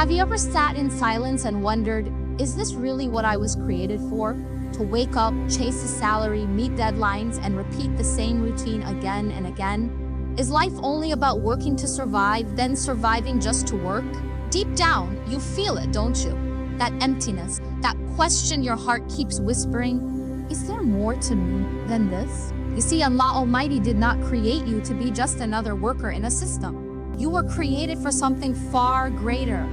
Have you ever sat in silence and wondered, is this really what I was created for? To wake up, chase a salary, meet deadlines, and repeat the same routine again and again? Is life only about working to survive, then surviving just to work? Deep down, you feel it, don't you? That emptiness, that question your heart keeps whispering, is there more to me than this? You see, Allah Almighty did not create you to be just another worker in a system. You were created for something far greater.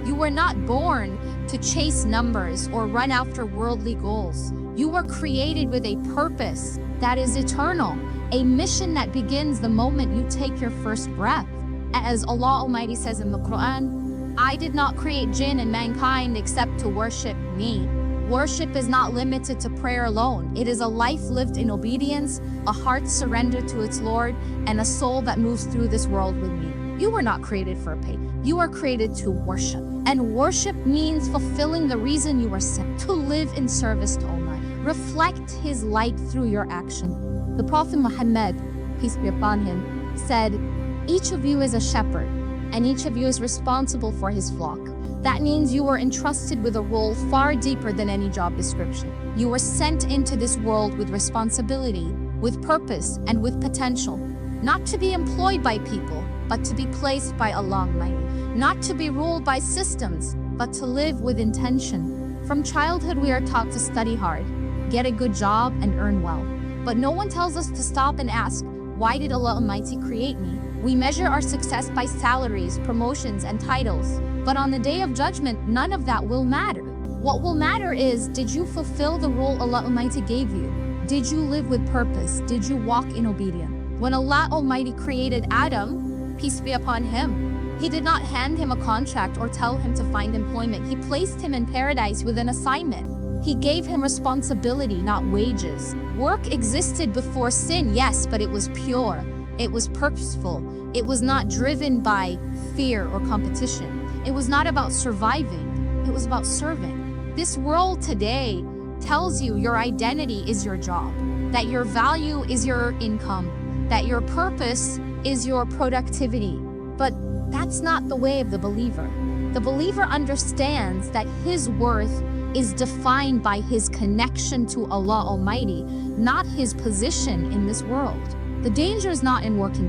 You were not born to chase numbers or run after worldly goals. You were created with a purpose that is eternal, a mission that begins the moment you take your first breath. As Allah Almighty says in the Quran, I did not create jinn and mankind except to worship me. Worship is not limited to prayer alone. It is a life lived in obedience, a heart surrendered to its Lord, and a soul that moves through this world with me. You were not created for a pay. You are created to worship. And worship means fulfilling the reason you were sent, to live in service to Almighty. Reflect His light through your action. The Prophet Muhammad, peace be upon him, said, each of you is a shepherd, and each of you is responsible for his flock. That means you were entrusted with a role far deeper than any job description. You were sent into this world with responsibility, with purpose, and with potential. Not to be employed by people, but to be placed by Allah Almighty. Not to be ruled by systems, but to live with intention. From childhood, we are taught to study hard, get a good job, and earn well. But no one tells us to stop and ask, why did Allah Almighty create me? We measure our success by salaries, promotions, and titles. But on the day of judgment, none of that will matter. What will matter is, did you fulfill the role Allah Almighty gave you? Did you live with purpose? Did you walk in obedience? When Allah Almighty created Adam, peace be upon him, He did not hand him a contract or tell him to find employment. He placed him in paradise with an assignment. He gave him responsibility, not wages. Work existed before sin, yes, but it was pure. It was purposeful. It was not driven by fear or competition. It was not about surviving. It was about serving. This world today tells you your identity is your job, that your value is your income, that your purpose is your productivity. But that's not the way of the believer. The believer understands that his worth is defined by his connection to Allah Almighty, not his position in this world. The danger is not in working.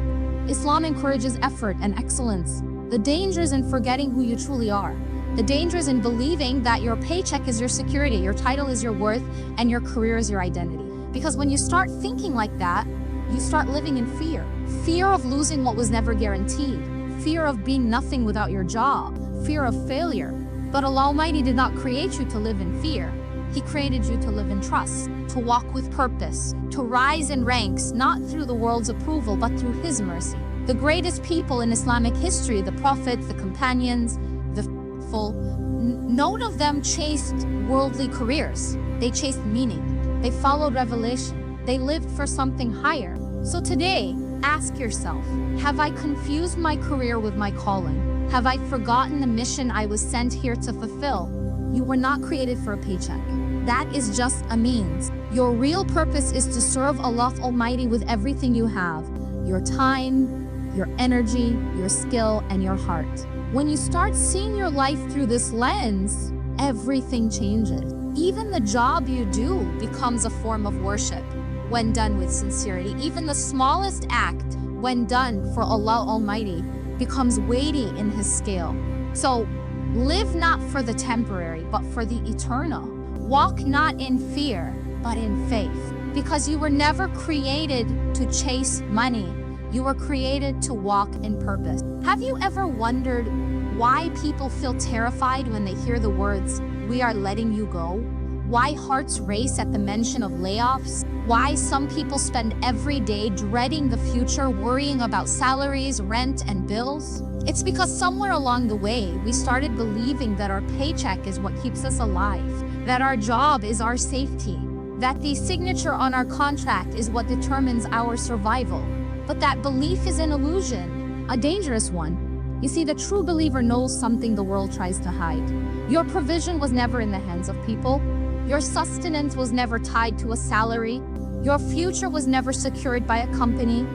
Islam encourages effort and excellence. The danger is in forgetting who you truly are. The danger is in believing that your paycheck is your security, your title is your worth, and your career is your identity. Because when you start thinking like that, you start living in fear. Fear of losing what was never guaranteed. Fear of being nothing without your job. Fear of failure. But Allah Almighty did not create you to live in fear. He created you to live in trust, to walk with purpose, to rise in ranks, not through the world's approval, but through His mercy. The greatest people in Islamic history, the prophets, the companions, the faithful, none of them chased worldly careers. They chased meaning. They followed revelation. They lived for something higher. So today, ask yourself, have I confused my career with my calling? Have I forgotten the mission I was sent here to fulfill? You were not created for a paycheck. That is just a means. Your real purpose is to serve Allah Almighty with everything you have, your time, your energy, your skill, and your heart. When you start seeing your life through this lens, everything changes. Even the job you do becomes a form of worship when done with sincerity. Even the smallest act, when done for Allah Almighty, becomes weighty in His scale. So, live not for the temporary, but for the eternal. Walk not in fear, but in faith. Because you were never created to chase money. You were created to walk in purpose. Have you ever wondered why people feel terrified when they hear the words, "We are letting you go"? Why hearts race at the mention of layoffs? Why some people spend every day dreading the future, worrying about salaries, rent, and bills? It's because somewhere along the way, we started believing that our paycheck is what keeps us alive, that our job is our safety, that the signature on our contract is what determines our survival. But that belief is an illusion, a dangerous one. You see, the true believer knows something the world tries to hide. Your provision was never in the hands of people. Your sustenance was never tied to a salary. Your future was never secured by a company.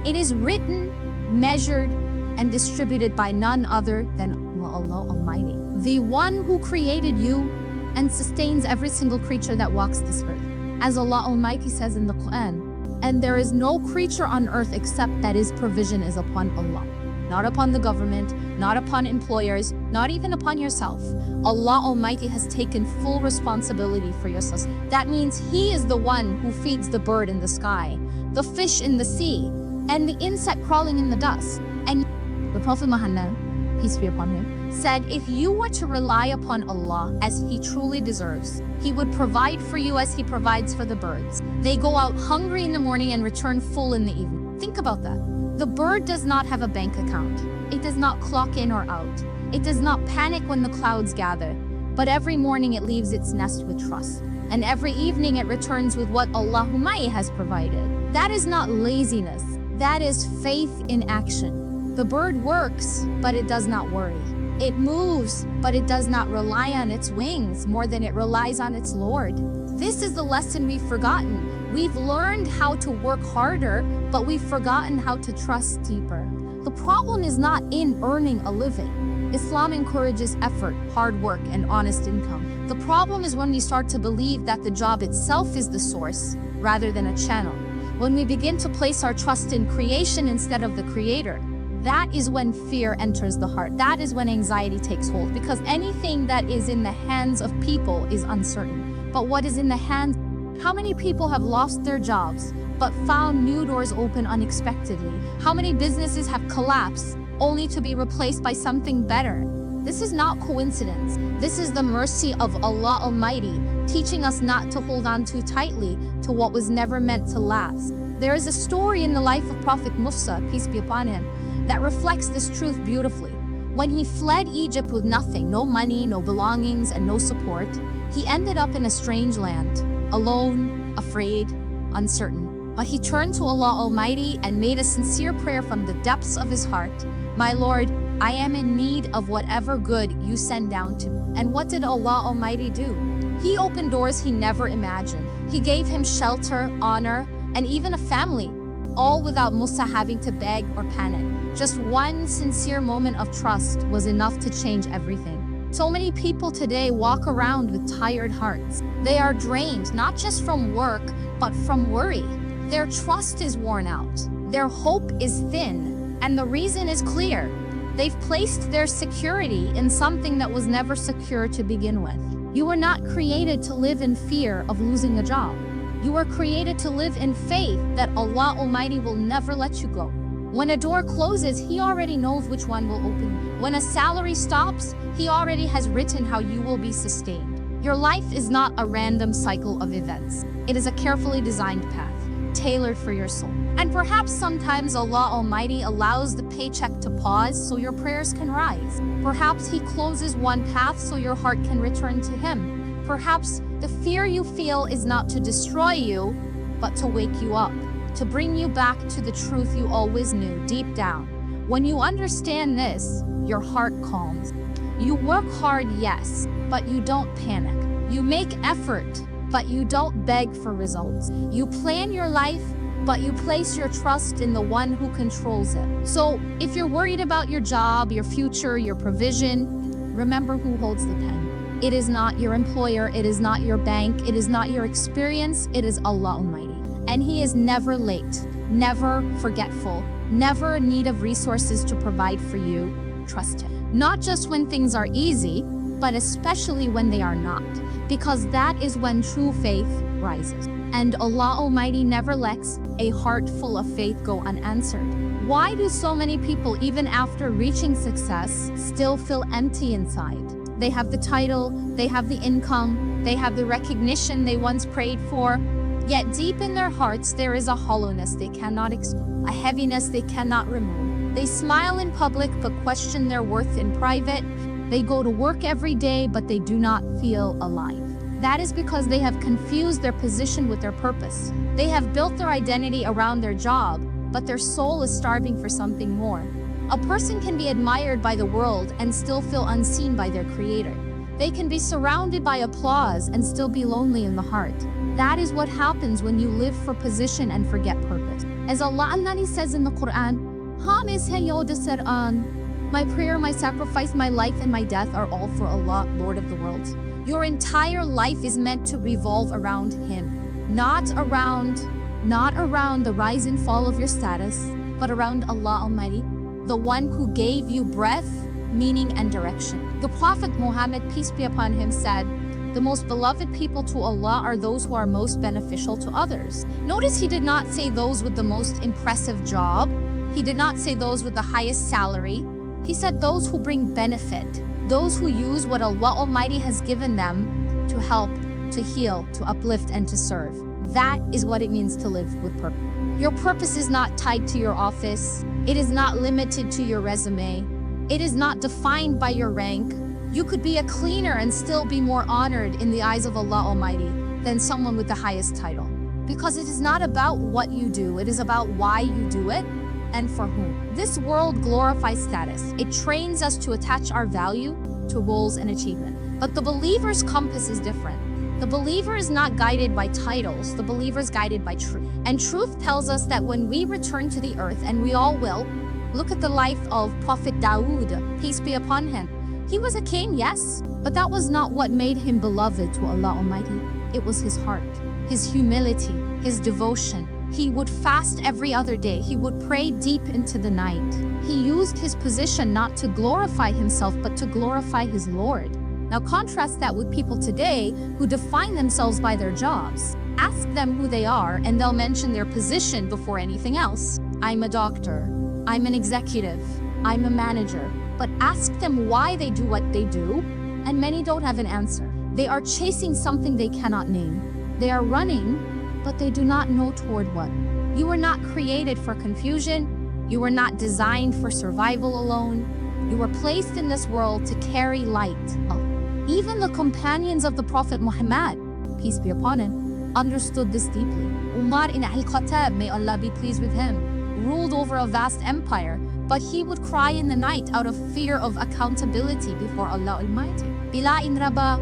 It is written, measured, and distributed by none other than Allah Almighty, the one who created you and sustains every single creature that walks this earth. As Allah Almighty says in the Quran, and there is no creature on earth except that his provision is upon Allah. Not upon the government, not upon employers, not even upon yourself. Allah Almighty has taken full responsibility for your sustenance. That means He is the one who feeds the bird in the sky, the fish in the sea, and the insect crawling in the dust. And the Prophet Muhammad, peace be upon him, said, if you were to rely upon Allah as He truly deserves, He would provide for you as He provides for the birds. They go out hungry in the morning and return full in the evening. Think about that. The bird does not have a bank account. It does not clock in or out. It does not panic when the clouds gather. But every morning it leaves its nest with trust. And every evening it returns with what Allah has provided. That is not laziness. That is faith in action. The bird works, but it does not worry. It moves, but it does not rely on its wings more than it relies on its Lord. This is the lesson we've forgotten. We've learned how to work harder, but we've forgotten how to trust deeper. The problem is not in earning a living. Islam encourages effort, hard work, and honest income. The problem is when we start to believe that the job itself is the source, rather than a channel. When we begin to place our trust in creation instead of the Creator. That is when fear enters the heart. That is when anxiety takes hold, because anything that is in the hands of people is uncertain. But what is in the hands? How many people have lost their jobs, but found new doors open unexpectedly? How many businesses have collapsed, only to be replaced by something better? This is not coincidence. This is the mercy of Allah Almighty, teaching us not to hold on too tightly to what was never meant to last. There is a story in the life of Prophet Musa, peace be upon him, that reflects this truth beautifully. When he fled Egypt with nothing, no money, no belongings, and no support, he ended up in a strange land, alone, afraid, uncertain. But he turned to Allah Almighty and made a sincere prayer from the depths of his heart. My Lord, I am in need of whatever good you send down to me. And what did Allah Almighty do? He opened doors he never imagined. He gave him shelter, honor, and even a family, all without Musa having to beg or panic. Just one sincere moment of trust was enough to change everything. So many people today walk around with tired hearts. They are drained, not just from work, but from worry. Their trust is worn out. Their hope is thin. And the reason is clear. They've placed their security in something that was never secure to begin with. You were not created to live in fear of losing a job. You were created to live in faith that Allah Almighty will never let you go. When a door closes, He already knows which one will open. When a salary stops, He already has written how you will be sustained. Your life is not a random cycle of events. It is a carefully designed path, tailored for your soul. And perhaps sometimes Allah Almighty allows the paycheck to pause so your prayers can rise. Perhaps He closes one path so your heart can return to Him. Perhaps the fear you feel is not to destroy you, but to wake you up, to bring you back to the truth you always knew deep down. When you understand this, your heart calms. You work hard, yes, but you don't panic. You make effort, but you don't beg for results. You plan your life, but you place your trust in the one who controls it. So if you're worried about your job, your future, your provision, remember who holds the pen. It is not your employer, it is not your bank, it is not your experience, it is Allah Almighty. And He is never late, never forgetful, never in need of resources to provide for you. Trust Him. Not just when things are easy, but especially when they are not, because that is when true faith rises. And Allah Almighty never lets a heart full of faith go unanswered. Why do so many people, even after reaching success, still feel empty inside? They have the title, they have the income, they have the recognition they once prayed for, yet deep in their hearts there is a hollowness they cannot explain, a heaviness they cannot remove. They smile in public but question their worth in private. They go to work every day but they do not feel alive. That is because they have confused their position with their purpose. They have built their identity around their job, but their soul is starving for something more. A person can be admired by the world and still feel unseen by their Creator. They can be surrounded by applause and still be lonely in the heart. That is what happens when you live for position and forget purpose. As Allah Almighty says in the Quran, Hamis Yoda said on, my prayer, my sacrifice, my life, and my death are all for Allah, Lord of the worlds. Your entire life is meant to revolve around Him, not around the rise and fall of your status, but around Allah Almighty, the one who gave you breath, meaning, and direction. The Prophet Muhammad, peace be upon him, said, the most beloved people to Allah are those who are most beneficial to others. Notice he did not say those with the most impressive job. He did not say those with the highest salary. He said those who bring benefit, those who use what Allah Almighty has given them to help, to heal, to uplift, and to serve. That is what it means to live with purpose. Your purpose is not tied to your office. It is not limited to your resume. It is not defined by your rank. You could be a cleaner and still be more honored in the eyes of Allah Almighty than someone with the highest title. Because it is not about what you do, it is about why you do it and for whom. This world glorifies status. It trains us to attach our value to roles and achievement. But the believer's compass is different. The believer is not guided by titles, the believer is guided by truth. And truth tells us that when we return to the earth, and we all will, look at the life of Prophet Dawood, peace be upon him. He was a king, yes, but that was not what made him beloved to Allah Almighty. It was his heart, his humility, his devotion. He would fast every other day. He would pray deep into the night. He used his position not to glorify himself, but to glorify his Lord. Now contrast that with people today who define themselves by their jobs. Ask them who they are and they'll mention their position before anything else. I'm a doctor. I'm an executive. I'm a manager. But ask them why they do what they do, and many don't have an answer. They are chasing something they cannot name. They are running, but they do not know toward what. You were not created for confusion. You were not designed for survival alone. You were placed in this world to carry light. Even the companions of the Prophet Muhammad, peace be upon him, understood this deeply. Umar ibn al-Khattab, may Allah be pleased with him, ruled over a vast empire, but he would cry in the night out of fear of accountability before Allah Almighty. Bilal ibn Rabah,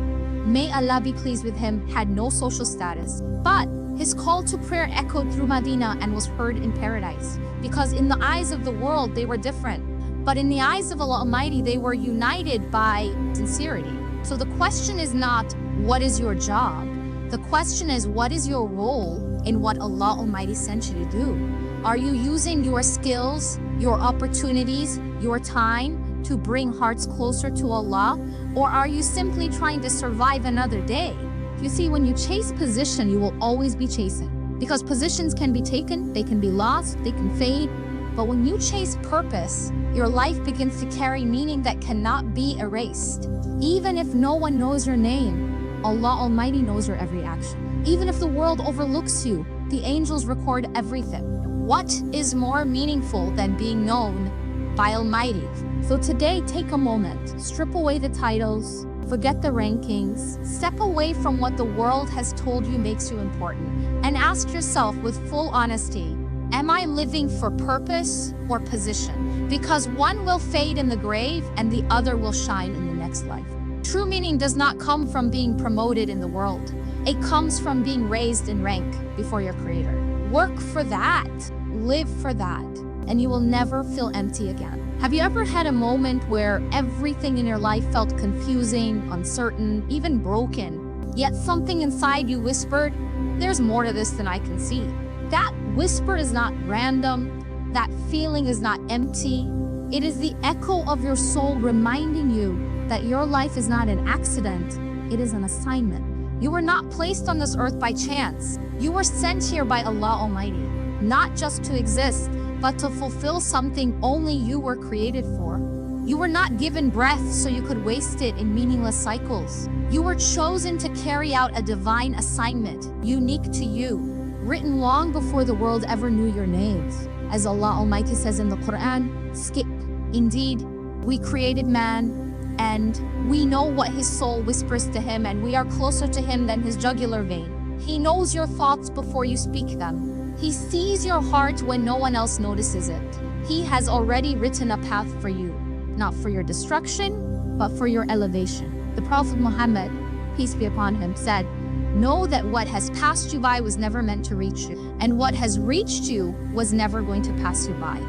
may Allah be pleased with him, had no social status, but his call to prayer echoed through Medina and was heard in paradise. Because in the eyes of the world, they were different, but in the eyes of Allah Almighty, they were united by sincerity. So the question is not, what is your job? The question is, what is your role in what Allah Almighty sent you to do? Are you using your skills, your opportunities, your time to bring hearts closer to Allah? Or are you simply trying to survive another day? You see, when you chase position, you will always be chasing. Because positions can be taken, they can be lost, they can fade. But when you chase purpose, your life begins to carry meaning that cannot be erased. Even if no one knows your name, Allah Almighty knows your every action. Even if the world overlooks you, the angels record everything. What is more meaningful than being known by Almighty? So today, take a moment, strip away the titles, forget the rankings, step away from what the world has told you makes you important, and ask yourself with full honesty, am I living for purpose or position? Because one will fade in the grave and the other will shine in the next life. True meaning does not come from being promoted in the world. It comes from being raised in rank before your Creator. Work for that, live for that, and you will never feel empty again. Have you ever had a moment where everything in your life felt confusing, uncertain, even broken, yet something inside you whispered, there's more to this than I can see? That whisper is not random, that feeling is not empty. It is the echo of your soul reminding you that your life is not an accident, it is an assignment. You were not placed on this earth by chance. You were sent here by Allah Almighty, not just to exist, but to fulfill something only you were created for. You were not given breath so you could waste it in meaningless cycles. You were chosen to carry out a divine assignment, unique to you, written long before the world ever knew your names. As Allah Almighty says in the Quran, skip. Indeed, we created man, and we know what his soul whispers to him, and we are closer to him than his jugular vein. He knows your thoughts before you speak them. He sees your heart when no one else notices it. He has already written a path for you, not for your destruction, but for your elevation. The Prophet Muhammad, peace be upon him, said, know that what has passed you by was never meant to reach you, and what has reached you was never going to pass you by.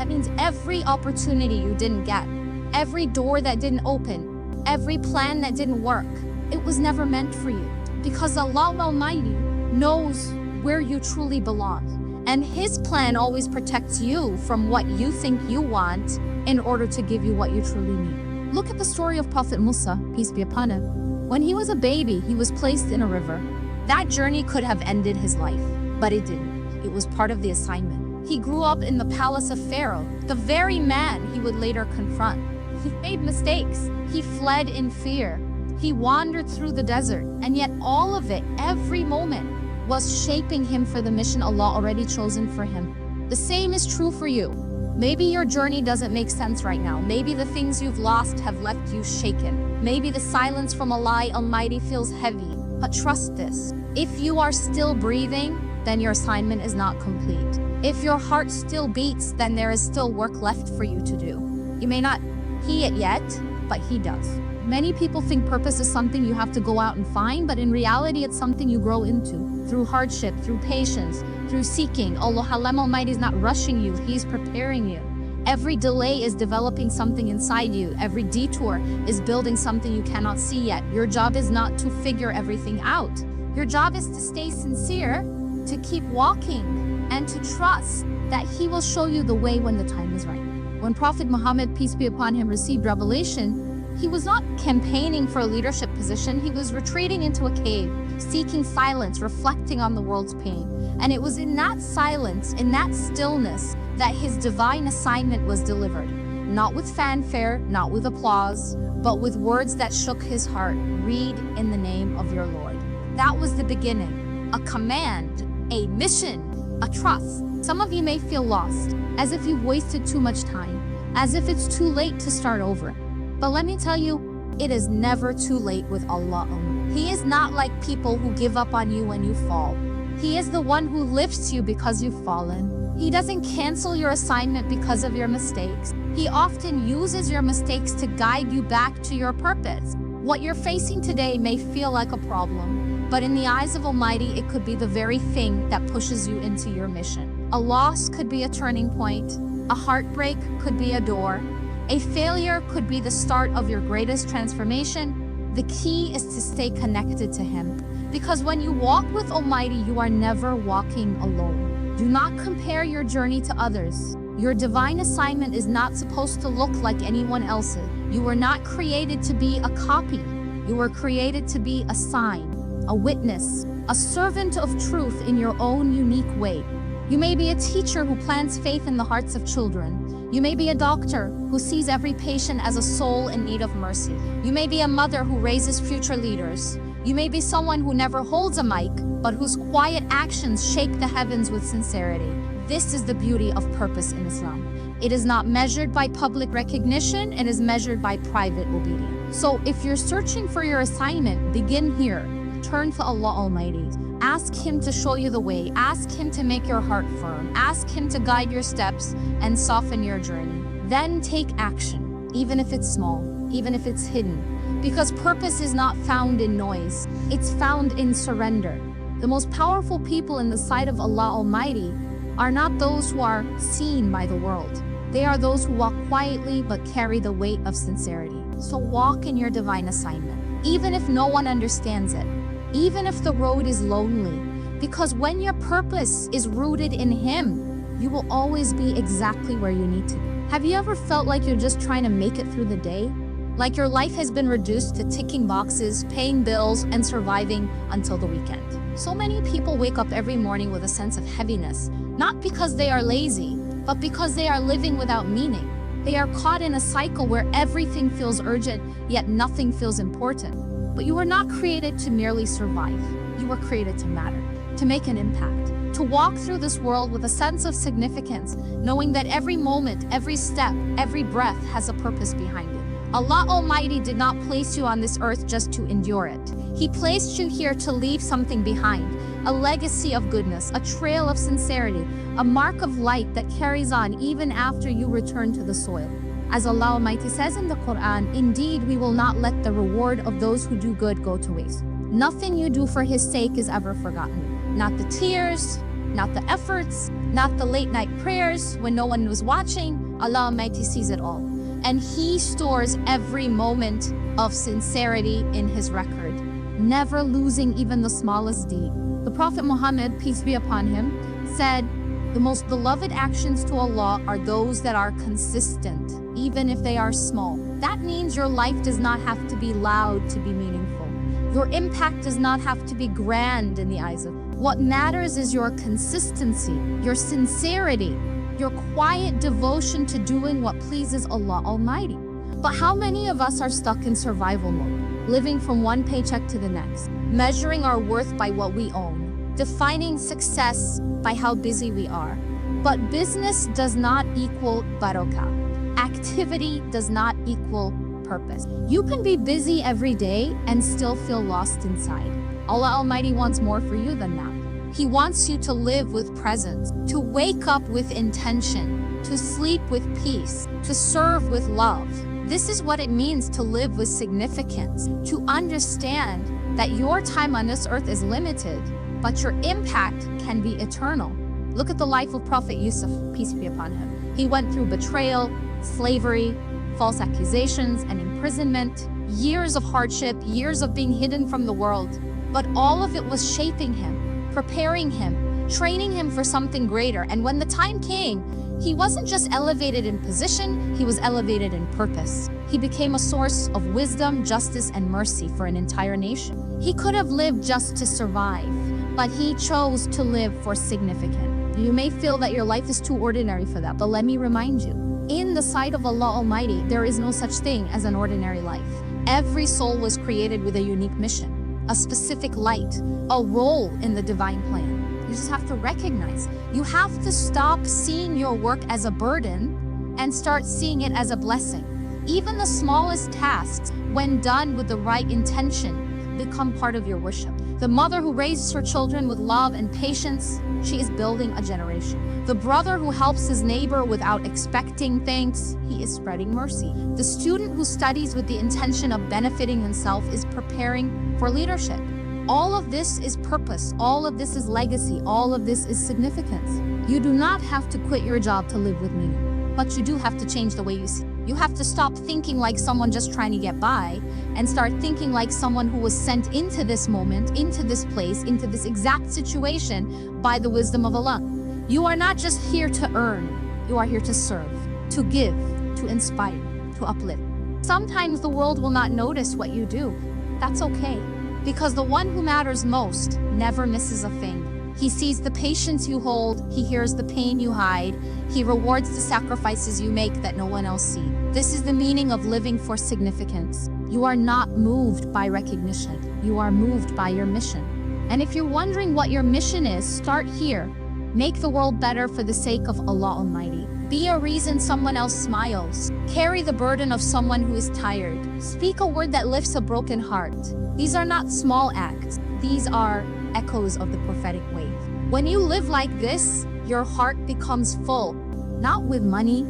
That means every opportunity you didn't get, every door that didn't open, every plan that didn't work, it was never meant for you. Because Allah Almighty knows where you truly belong. And His plan always protects you from what you think you want in order to give you what you truly need. Look at the story of Prophet Musa, peace be upon him. When he was a baby, he was placed in a river. That journey could have ended his life, but it didn't. It was part of the assignment. He grew up in the palace of Pharaoh, the very man he would later confront. He made mistakes. He fled in fear. He wandered through the desert, and yet all of it, every moment, was shaping him for the mission Allah already chosen for him. The same is true for you. Maybe your journey doesn't make sense right now. Maybe the things you've lost have left you shaken. Maybe the silence from Allah Almighty feels heavy. But trust this, if you are still breathing, then your assignment is not complete. If your heart still beats, then there is still work left for you to do. You may not see it yet, but He does. Many people think purpose is something you have to go out and find, but in reality, it's something you grow into through hardship, through patience, through seeking. Allah Almighty is not rushing you, He's preparing you. Every delay is developing something inside you. Every detour is building something you cannot see yet. Your job is not to figure everything out. Your job is to stay sincere, to keep walking, and to trust that He will show you the way when the time is right. When Prophet Muhammad, peace be upon him, received revelation, he was not campaigning for a leadership position. He was retreating into a cave, seeking silence, reflecting on the world's pain. And it was in that silence, in that stillness, that his divine assignment was delivered. Not with fanfare, not with applause, but with words that shook his heart. Read in the name of your Lord. That was the beginning. A command, a mission, a trust. Some of you may feel lost, as if you've wasted too much time, as if it's too late to start over. But let me tell you, it is never too late with Allah. He is not like people who give up on you when you fall. He is the one who lifts you because you've fallen. He doesn't cancel your assignment because of your mistakes. He often uses your mistakes to guide you back to your purpose. What you're facing today may feel like a problem, but in the eyes of Almighty, it could be the very thing that pushes you into your mission. A loss could be a turning point. A heartbreak could be a door. A failure could be the start of your greatest transformation. The key is to stay connected to Him. Because when you walk with Almighty, you are never walking alone. Do not compare your journey to others. Your divine assignment is not supposed to look like anyone else's. You were not created to be a copy. You were created to be a sign, a witness, a servant of truth in your own unique way. You may be a teacher who plants faith in the hearts of children. You may be a doctor who sees every patient as a soul in need of mercy. You may be a mother who raises future leaders. You may be someone who never holds a mic, but whose quiet actions shake the heavens with sincerity. This is the beauty of purpose in Islam. It is not measured by public recognition, it is measured by private obedience. So if you're searching for your assignment, begin here. Turn to Allah Almighty. Ask Him to show you the way. Ask Him to make your heart firm. Ask Him to guide your steps and soften your journey. Then take action, even if it's small, even if it's hidden. Because purpose is not found in noise. It's found in surrender. The most powerful people in the sight of Allah Almighty are not those who are seen by the world. They are those who walk quietly but carry the weight of sincerity. So walk in your divine assignment, even if no one understands it. Even if the road is lonely, because when your purpose is rooted in Him, you will always be exactly where you need to be. Have you ever felt like you're just trying to make it through the day? Like your life has been reduced to ticking boxes, paying bills, and surviving until the weekend? So many people wake up every morning with a sense of heaviness, not because they are lazy, but because they are living without meaning. They are caught in a cycle where everything feels urgent, yet nothing feels important. But you were not created to merely survive. You were created to matter, to make an impact, to walk through this world with a sense of significance, knowing that every moment, every step, every breath has a purpose behind it. Allah Almighty did not place you on this earth just to endure it. He placed you here to leave something behind, a legacy of goodness, a trail of sincerity, a mark of light that carries on even after you return to the soil. As Allah Almighty says in the Quran, indeed, we will not let the reward of those who do good go to waste. Nothing you do for His sake is ever forgotten. Not the tears, not the efforts, not the late night prayers when no one was watching. Allah Almighty sees it all. And He stores every moment of sincerity in His record, never losing even the smallest deed. The Prophet Muhammad, peace be upon him, said, the most beloved actions to Allah are those that are consistent, even if they are small. That means your life does not have to be loud to be meaningful. Your impact does not have to be grand in the eyes of. What matters is your consistency, your sincerity, your quiet devotion to doing what pleases Allah Almighty. But how many of us are stuck in survival mode, living from one paycheck to the next, measuring our worth by what we own, defining success by how busy we are? But business does not equal barakah. Activity does not equal purpose. You can be busy every day and still feel lost inside. Allah Almighty wants more for you than that. He wants you to live with presence, to wake up with intention, to sleep with peace, to serve with love. This is what it means to live with significance, to understand that your time on this earth is limited, but your impact can be eternal. Look at the life of Prophet Yusuf, peace be upon him. He went through betrayal, slavery, false accusations, and imprisonment, years of hardship, years of being hidden from the world. But all of it was shaping him, preparing him, training him for something greater. And when the time came, he wasn't just elevated in position, he was elevated in purpose. He became a source of wisdom, justice, and mercy for an entire nation. He could have lived just to survive, but he chose to live for significance. You may feel that your life is too ordinary for that, but let me remind you, in the sight of Allah Almighty, there is no such thing as an ordinary life. Every soul was created with a unique mission, a specific light, a role in the divine plan. You just have to recognize. You have to stop seeing your work as a burden and start seeing it as a blessing. Even the smallest tasks, when done with the right intention, become part of your worship. The mother who raises her children with love and patience, she is building a generation. The brother who helps his neighbor without expecting thanks, he is spreading mercy. The student who studies with the intention of benefiting himself is preparing for leadership. All of this is purpose. All of this is legacy. All of this is significance. You do not have to quit your job to live with meaning, but you do have to change the way you see. You have to stop thinking like someone just trying to get by and start thinking like someone who was sent into this moment, into this place, into this exact situation by the wisdom of Allah. You are not just here to earn. You are here to serve, to give, to inspire, to uplift. Sometimes the world will not notice what you do. That's okay, because the one who matters most never misses a thing. He sees the patience you hold, he hears the pain you hide, he rewards the sacrifices you make that no one else sees. This is the meaning of living for significance. You are not moved by recognition, you are moved by your mission. And if you're wondering what your mission is, start here. Make the world better for the sake of Allah Almighty. Be a reason someone else smiles. Carry the burden of someone who is tired. Speak a word that lifts a broken heart. These are not small acts. These are echoes of the prophetic wave. When you live like this, your heart becomes full, not with money,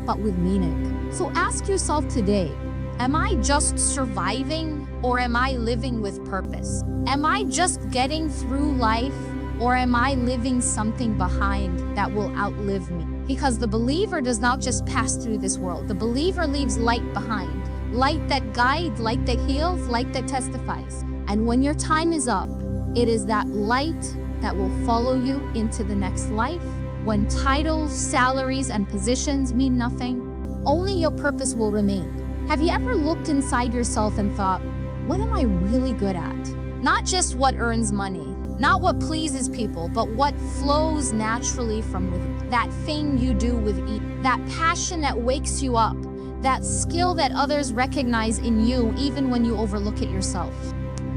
but with meaning. So ask yourself today, am I just surviving or am I living with purpose? Am I just getting through life or am I leaving something behind that will outlive me? Because the believer does not just pass through this world. The believer leaves light behind. Light that guides, light that heals, light that testifies. And when your time is up, it is that light that will follow you into the next life. When titles, salaries, and positions mean nothing, only your purpose will remain. Have you ever looked inside yourself and thought, what am I really good at? Not just what earns money, not what pleases people, but what flows naturally from within. That thing you do with ease, that passion that wakes you up, that skill that others recognize in you even when you overlook it yourself.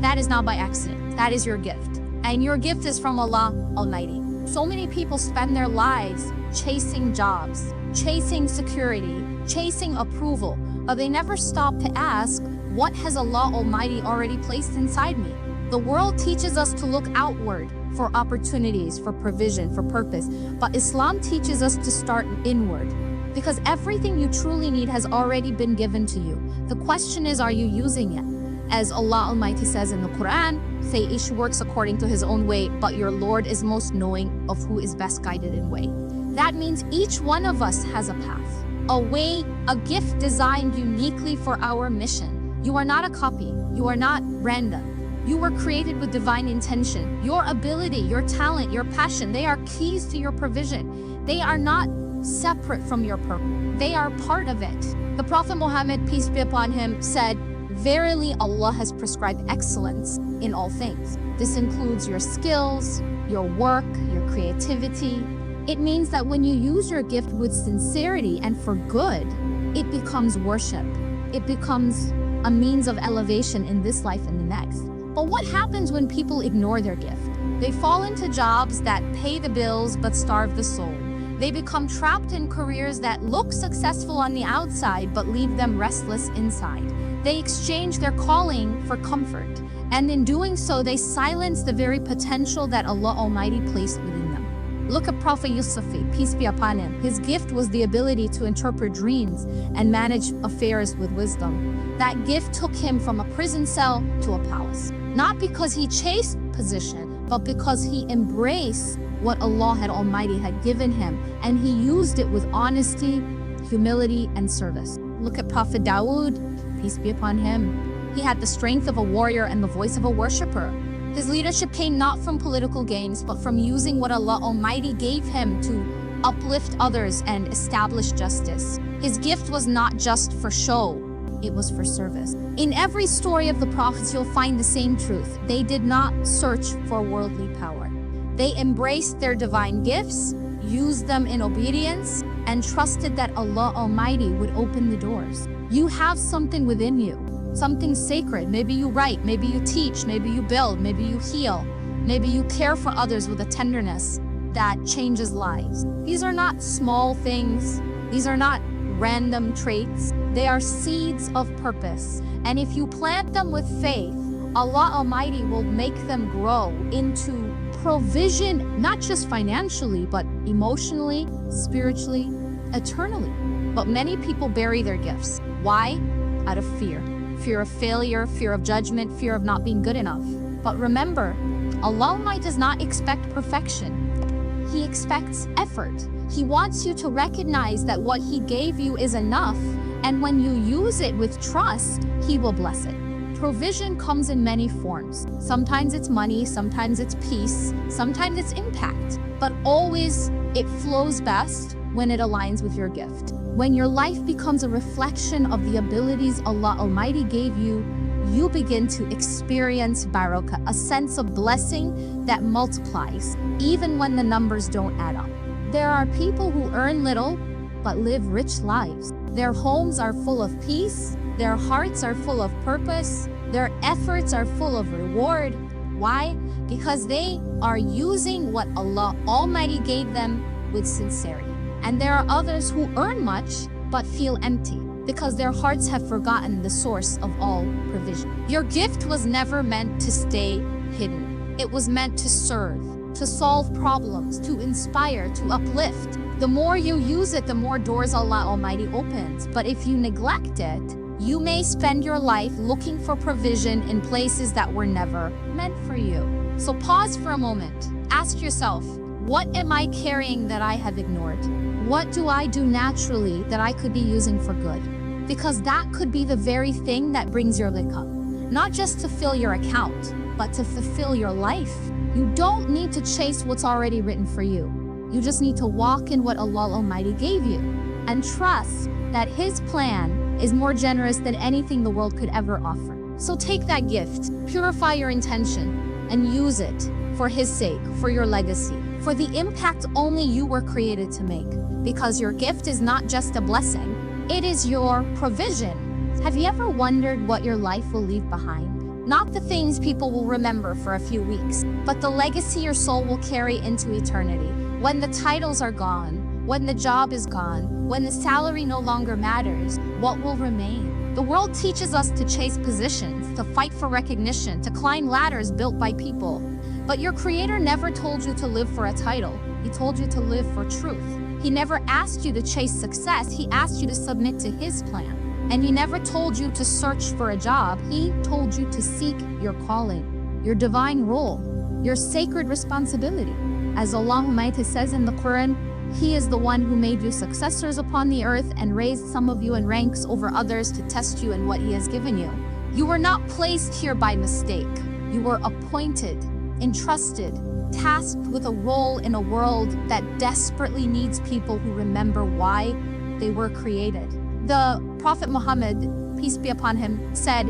That is not by accident. That is your gift. And your gift is from Allah Almighty. So many people spend their lives chasing jobs, chasing security, chasing approval, but they never stop to ask, what has Allah Almighty already placed inside me? The world teaches us to look outward for opportunities, for provision, for purpose, but Islam teaches us to start inward, because everything you truly need has already been given to you. The question is, are you using it? As Allah Almighty says in the Quran, say each works according to his own way, but your Lord is most knowing of who is best guided in way. That means each one of us has a path, a way, a gift designed uniquely for our mission. You are not a copy. You are not random. You were created with divine intention. Your ability, your talent, your passion, they are keys to your provision. They are not separate from your purpose. They are part of it. The Prophet Muhammad, peace be upon him, said, "Verily Allah has prescribed excellence in all things." This includes your skills, your work, your creativity. It means that when you use your gift with sincerity and for good, it becomes worship. It becomes a means of elevation in this life and the next. But what happens when people ignore their gift? They fall into jobs that pay the bills but starve the soul. They become trapped in careers that look successful on the outside but leave them restless inside. They exchange their calling for comfort, and in doing so, they silence the very potential that Allah Almighty placed within them. Look at Prophet Yusuf, peace be upon him. His gift was the ability to interpret dreams and manage affairs with wisdom. That gift took him from a prison cell to a palace. Not because he chased position, but because he embraced what Allah Almighty had given him, and he used it with honesty, humility, and service. Look at Prophet Dawood, peace be upon him. He had the strength of a warrior and the voice of a worshiper. His leadership came not from political gains, but from using what Allah Almighty gave him to uplift others and establish justice. His gift was not just for show, it was for service. In every story of the prophets, you'll find the same truth. They did not search for worldly power. They embraced their divine gifts, used them in obedience, and trusted that Allah Almighty would open the doors. You have something within you, something sacred. Maybe you write, maybe you teach, maybe you build, maybe you heal, maybe you care for others with a tenderness that changes lives. These are not small things. These are not random traits. They are seeds of purpose. And if you plant them with faith, Allah Almighty will make them grow into provision, not just financially, but emotionally, spiritually, eternally. But many people bury their gifts. Why? Out of fear. Fear of failure, fear of judgment, fear of not being good enough. But remember, Allah Almighty does not expect perfection. He expects effort. He wants you to recognize that what He gave you is enough, and when you use it with trust, He will bless it. Provision comes in many forms. Sometimes it's money, sometimes it's peace, sometimes it's impact, but always it flows best when it aligns with your gift. When your life becomes a reflection of the abilities Allah Almighty gave you, you begin to experience barakah, a sense of blessing that multiplies, even when the numbers don't add up. There are people who earn little, but live rich lives. Their homes are full of peace, their hearts are full of purpose, their efforts are full of reward. Why? Because they are using what Allah Almighty gave them with sincerity. And there are others who earn much, but feel empty, because their hearts have forgotten the source of all provision. Your gift was never meant to stay hidden. It was meant to serve, to solve problems, to inspire, to uplift. The more you use it, the more doors Allah Almighty opens. But if you neglect it, you may spend your life looking for provision in places that were never meant for you. So pause for a moment. Ask yourself, what am I carrying that I have ignored? What do I do naturally that I could be using for good? Because that could be the very thing that brings your lick up. Not just to fill your account, but to fulfill your life. You don't need to chase what's already written for you. You just need to walk in what Allah Almighty gave you and trust that His plan is more generous than anything the world could ever offer. So take that gift, purify your intention, and use it for His sake, for your legacy, for the impact only you were created to make. Because your gift is not just a blessing, it is your provision. Have you ever wondered what your life will leave behind? Not the things people will remember for a few weeks, but the legacy your soul will carry into eternity. When the titles are gone, when the job is gone, when the salary no longer matters, what will remain? The world teaches us to chase positions, to fight for recognition, to climb ladders built by people. But your Creator never told you to live for a title. He told you to live for truth. He never asked you to chase success. He asked you to submit to His plan. And he never told you to search for a job. He told you to seek your calling, your divine role, your sacred responsibility. As Allah Almighty says in the Quran, He is the one who made you successors upon the earth and raised some of you in ranks over others to test you in what He has given you. You were not placed here by mistake. You were appointed, entrusted, tasked with a role in a world that desperately needs people who remember why they were created. The Prophet Muhammad, peace be upon him, said,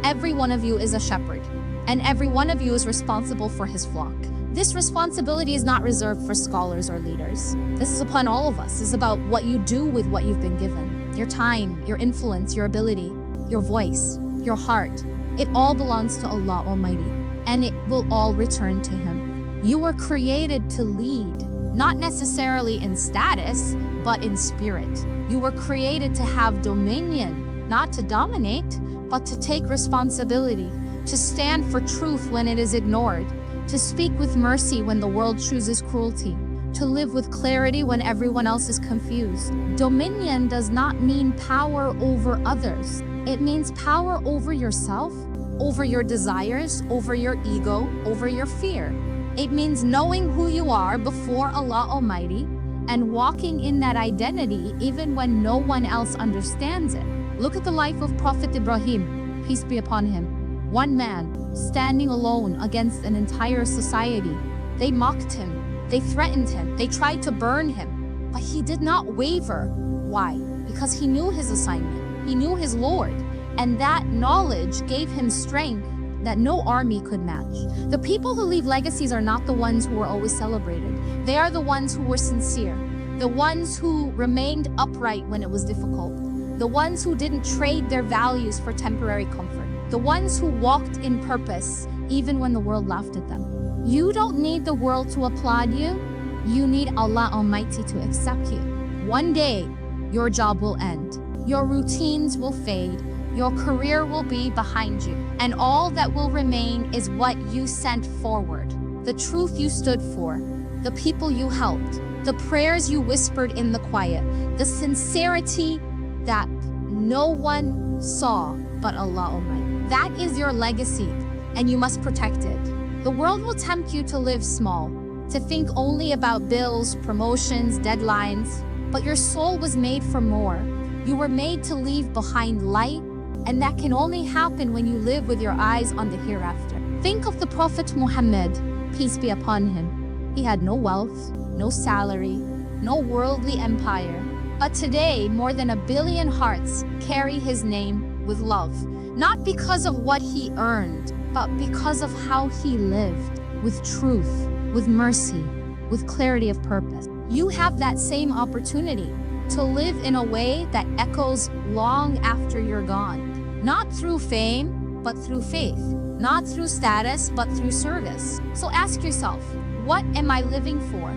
"Every one of you is a shepherd, and every one of you is responsible for his flock." This responsibility is not reserved for scholars or leaders. This is upon all of us. It's about what you do with what you've been given. Your time, your influence, your ability, your voice, your heart. It all belongs to Allah Almighty, and it will all return to Him. You were created to lead, not necessarily in status, but in spirit. You were created to have dominion, not to dominate, but to take responsibility, to stand for truth when it is ignored, to speak with mercy when the world chooses cruelty, to live with clarity when everyone else is confused. Dominion does not mean power over others. It means power over yourself, over your desires, over your ego, over your fear. It means knowing who you are before Allah Almighty and walking in that identity even when no one else understands it. Look at the life of Prophet Ibrahim, peace be upon him. One man, standing alone against an entire society. They mocked him, they threatened him, they tried to burn him, but he did not waver. Why? Because he knew his assignment, he knew his Lord, and that knowledge gave him strength that no army could match. The people who leave legacies are not the ones who were always celebrated. They are the ones who were sincere, the ones who remained upright when it was difficult, the ones who didn't trade their values for temporary comfort, the ones who walked in purpose even when the world laughed at them. You don't need the world to applaud you. You need Allah Almighty to accept you. One day, your job will end. Your routines will fade. Your career will be behind you. And all that will remain is what you sent forward. The truth you stood for. The people you helped. The prayers you whispered in the quiet. The sincerity that no one saw but Allah Almighty. That is your legacy, and you must protect it. The world will tempt you to live small, to think only about bills, promotions, deadlines, but your soul was made for more. You were made to leave behind light, and that can only happen when you live with your eyes on the hereafter. Think of the Prophet Muhammad, peace be upon him. He had no wealth, no salary, no worldly empire, but today more than 1 billion hearts carry his name with love. Not because of what he earned, but because of how he lived, with truth, with mercy, with clarity of purpose. You have that same opportunity to live in a way that echoes long after you're gone. Not through fame, but through faith. Not through status, but through service. So ask yourself, what am I living for?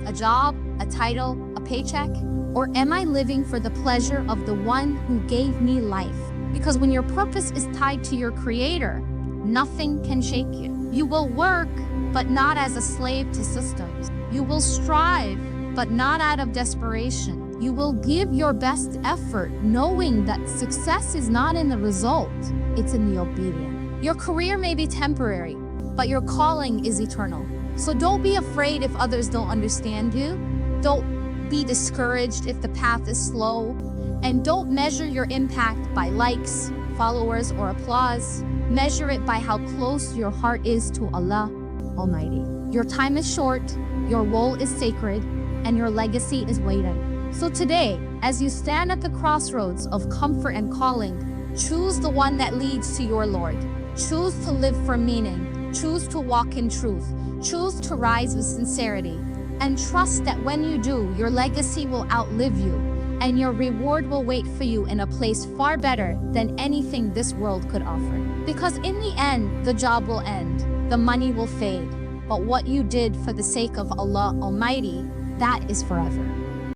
A job, a title, a paycheck? Or am I living for the pleasure of the one who gave me life? Because when your purpose is tied to your Creator, nothing can shake you. You will work, but not as a slave to systems. You will strive, but not out of desperation. You will give your best effort, knowing that success is not in the result, it's in the obedience. Your career may be temporary, but your calling is eternal. So don't be afraid if others don't understand you. Don't be discouraged if the path is slow. And don't measure your impact by likes, followers, or applause. Measure it by how close your heart is to Allah Almighty. Your time is short, your role is sacred, and your legacy is waiting. So today, as you stand at the crossroads of comfort and calling, choose the one that leads to your Lord. Choose to live for meaning. Choose to walk in truth. Choose to rise with sincerity. And trust that when you do, your legacy will outlive you, and your reward will wait for you in a place far better than anything this world could offer. Because in the end, the job will end, the money will fade, but what you did for the sake of Allah Almighty, that is forever.